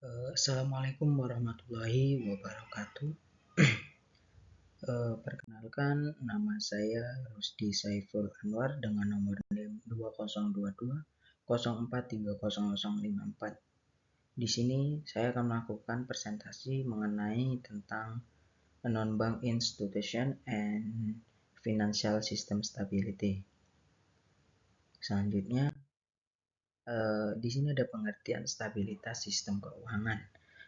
Assalamualaikum warahmatullahi wabarakatuh. Perkenalkan, nama saya Rusdi Saiful Anwar dengan nomor NIM 2022 04300054. Di sini saya akan melakukan presentasi mengenai tentang non-bank institution and financial system stability. Selanjutnya, di sini ada pengertian stabilitas sistem keuangan.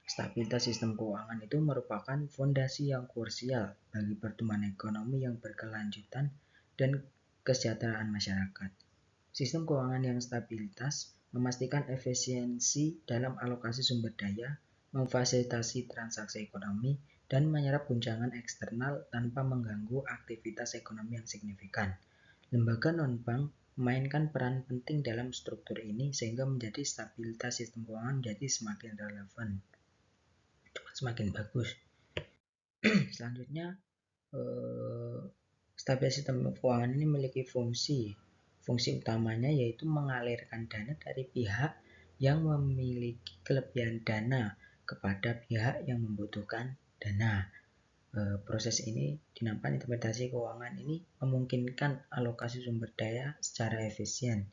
Stabilitas sistem keuangan itu merupakan fondasi yang krusial bagi pertumbuhan ekonomi yang berkelanjutan dan kesejahteraan masyarakat. Sistem keuangan yang stabilitas memastikan efisiensi dalam alokasi sumber daya, memfasilitasi transaksi ekonomi, dan menyerap guncangan eksternal tanpa mengganggu aktivitas ekonomi yang signifikan. Lembaga non-bank memainkan peran penting dalam struktur ini sehingga menjadi stabilitas sistem keuangan menjadi semakin relevan, semakin bagus. Selanjutnya, stabilitas sistem keuangan ini memiliki fungsi utamanya yaitu mengalirkan dana dari pihak yang memiliki kelebihan dana kepada pihak yang membutuhkan dana. Proses ini dinamakan interpretasi keuangan ini memungkinkan alokasi sumber daya secara efisien,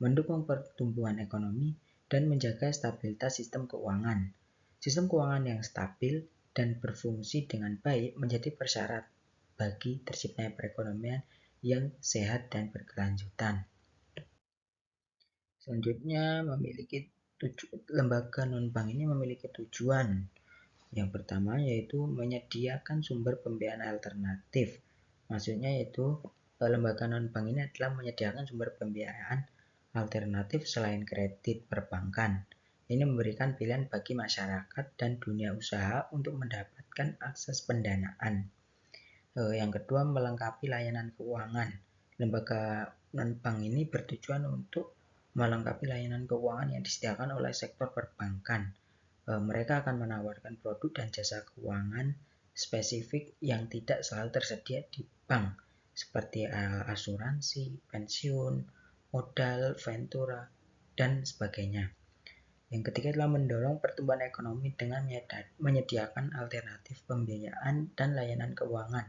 mendukung pertumbuhan ekonomi, dan menjaga stabilitas sistem keuangan. Sistem keuangan yang stabil dan berfungsi dengan baik menjadi persyarat bagi terciptanya perekonomian yang sehat dan berkelanjutan. Selanjutnya, lembaga non-bank ini memiliki tujuan. Yang pertama yaitu menyediakan sumber pembiayaan alternatif. Maksudnya yaitu lembaga non-bank ini adalah menyediakan sumber pembiayaan alternatif selain kredit perbankan. Ini memberikan pilihan bagi masyarakat dan dunia usaha untuk mendapatkan akses pendanaan. Yang kedua, melengkapi layanan keuangan. Lembaga non-bank ini bertujuan untuk melengkapi layanan keuangan yang disediakan oleh sektor perbankan. Mereka akan menawarkan produk dan jasa keuangan spesifik yang tidak selalu tersedia di bank, seperti asuransi, pensiun, modal, ventura, dan sebagainya. Yang ketiga adalah mendorong pertumbuhan ekonomi dengan menyediakan alternatif pembiayaan dan layanan keuangan.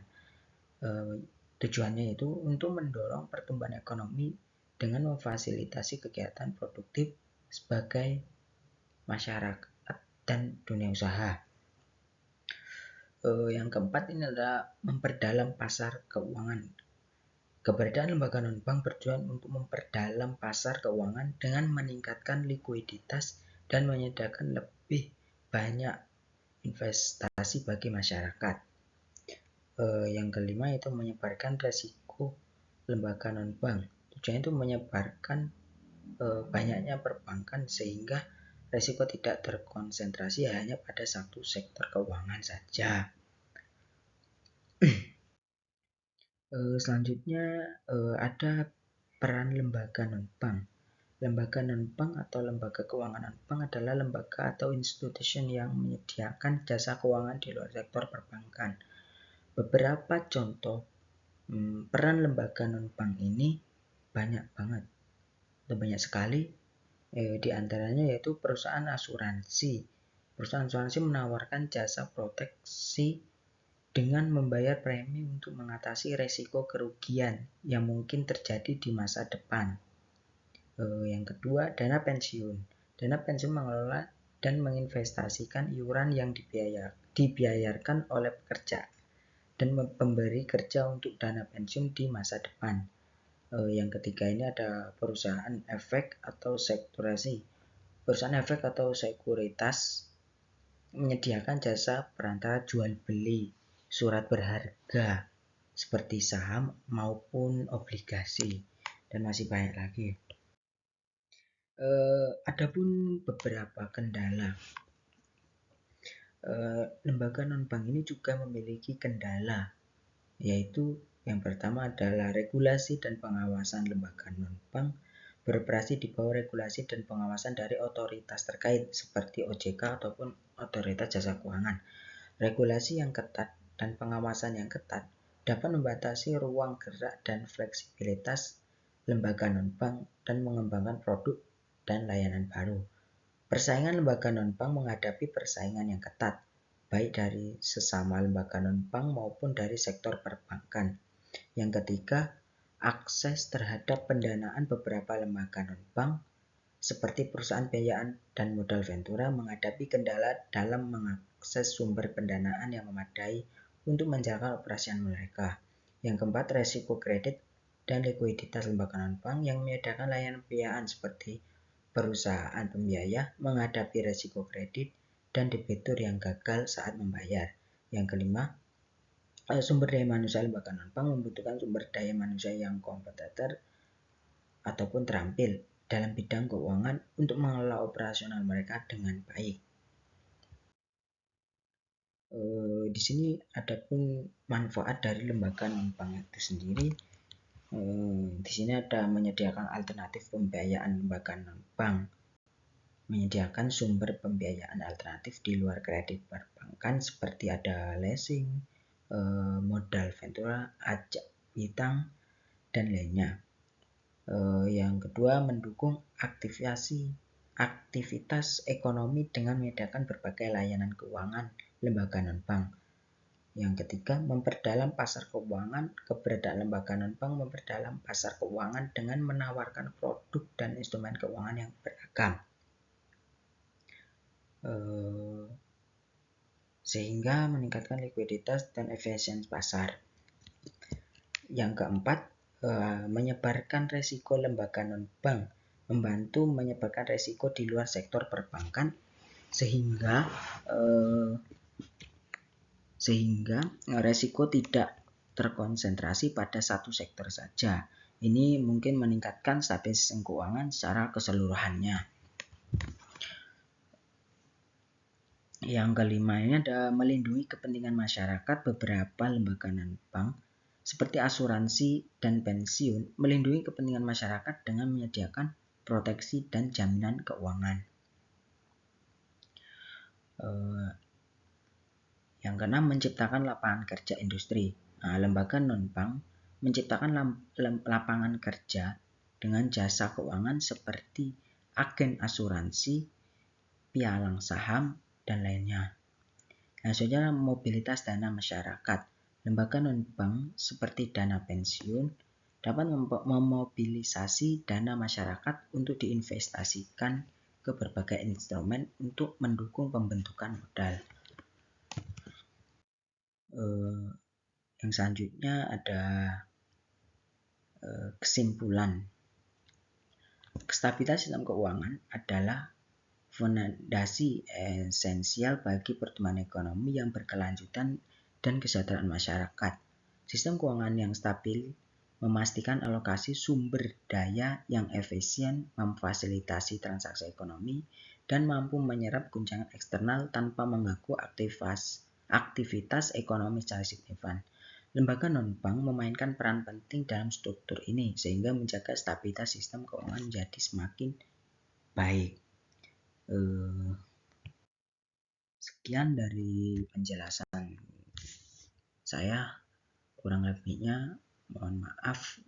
Tujuannya itu untuk mendorong pertumbuhan ekonomi dengan memfasilitasi kegiatan produktif sebagai masyarakat dan dunia usaha. Yang keempat ini adalah memperdalam pasar keuangan. Keberadaan lembaga non-bank bertujuan untuk memperdalam pasar keuangan dengan meningkatkan likuiditas dan menyediakan lebih banyak investasi bagi masyarakat. Yang kelima itu menyebarkan resiko lembaga non-bank. Tujuannya itu menyebarkan banyaknya perbankan sehingga risiko tidak terkonsentrasi hanya pada satu sektor keuangan saja. Selanjutnya ada peran lembaga non-bank. Lembaga non-bank atau lembaga keuangan non-bank adalah lembaga atau institution yang menyediakan jasa keuangan di luar sektor perbankan. Beberapa contoh peran lembaga non-bank ini banyak banget, banyak sekali. Di antaranya yaitu perusahaan asuransi. Perusahaan asuransi menawarkan jasa proteksi dengan membayar premi untuk mengatasi resiko kerugian yang mungkin terjadi di masa depan. Yang kedua, dana pensiun. Dana pensiun mengelola dan menginvestasikan iuran yang dibiayarkan oleh pekerja dan pemberi kerja untuk dana pensiun di masa depan. Yang ketiga ini ada perusahaan efek atau sekuritas. Perusahaan efek atau sekuritas menyediakan jasa perantara jual beli surat berharga seperti saham maupun obligasi, dan masih banyak lagi. Adapun beberapa kendala. Lembaga non-bank ini juga memiliki kendala, yaitu yang pertama adalah regulasi dan pengawasan. Lembaga non-bank beroperasi di bawah regulasi dan pengawasan dari otoritas terkait seperti OJK ataupun otoritas jasa keuangan. Regulasi yang ketat dan pengawasan yang ketat dapat membatasi ruang gerak dan fleksibilitas lembaga non-bank dan mengembangkan produk dan layanan baru. Persaingan lembaga non-bank menghadapi persaingan yang ketat, baik dari sesama lembaga non-bank maupun dari sektor perbankan. Yang ketiga, akses terhadap pendanaan beberapa lembaga non-bank seperti perusahaan pembiayaan dan modal ventura menghadapi kendala dalam mengakses sumber pendanaan yang memadai untuk menjalankan operasi mereka. Yang keempat, resiko kredit dan likuiditas lembaga non-bank yang menyediakan layanan pembiayaan seperti perusahaan pembiaya menghadapi resiko kredit dan debitur yang gagal saat membayar. Yang kelima, sumber daya manusia lembaga non-bank membutuhkan sumber daya manusia yang kompeten ataupun terampil dalam bidang keuangan untuk mengelola operasional mereka dengan baik. Di sini adapun manfaat dari lembaga non-bank itu sendiri. Di sini ada menyediakan alternatif pembiayaan lembaga non-bank, menyediakan sumber pembiayaan alternatif di luar kredit perbankan seperti ada leasing, modal ventura, ajak piutang, dan lainnya. Yang kedua, mendukung aktivitas ekonomi dengan menyediakan berbagai layanan keuangan lembaga non-bank. Yang ketiga, memperdalam pasar keuangan. Keberadaan lembaga non-bank memperdalam pasar keuangan dengan menawarkan produk dan instrumen keuangan yang beragam, sehingga meningkatkan likuiditas dan efisiensi pasar. Yang keempat, menyebarkan resiko lembaga non-bank, membantu menyebarkan resiko di luar sektor perbankan sehingga resiko tidak terkonsentrasi pada satu sektor saja. Ini mungkin meningkatkan stabilitas keuangan secara keseluruhannya. Yang kelima ini ada melindungi kepentingan masyarakat. Beberapa lembaga non-bank seperti asuransi dan pensiun melindungi kepentingan masyarakat dengan menyediakan proteksi dan jaminan keuangan. Yang keenam, menciptakan lapangan kerja industri. Lembaga non-bank menciptakan lapangan kerja dengan jasa keuangan seperti agen asuransi, pialang saham, dan lainnya. Selanjutnya, mobilitas dana masyarakat. Lembaga non-bank seperti dana pensiun dapat memobilisasi dana masyarakat untuk diinvestasikan ke berbagai instrumen untuk mendukung pembentukan modal. Yang selanjutnya ada kesimpulan. Stabilitas sistem keuangan adalah fondasi esensial bagi pertumbuhan ekonomi yang berkelanjutan dan kesejahteraan masyarakat. Sistem keuangan yang stabil memastikan alokasi sumber daya yang efisien, memfasilitasi transaksi ekonomi, dan mampu menyerap guncangan eksternal tanpa mengganggu aktivitas ekonomi secara signifikan. Lembaga non-bank memainkan peran penting dalam struktur ini sehingga menjaga stabilitas sistem keuangan menjadi semakin baik. Sekian dari penjelasan saya, kurang lebihnya mohon maaf.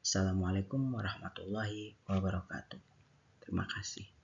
Assalamualaikum warahmatullahi wabarakatuh. Terima kasih.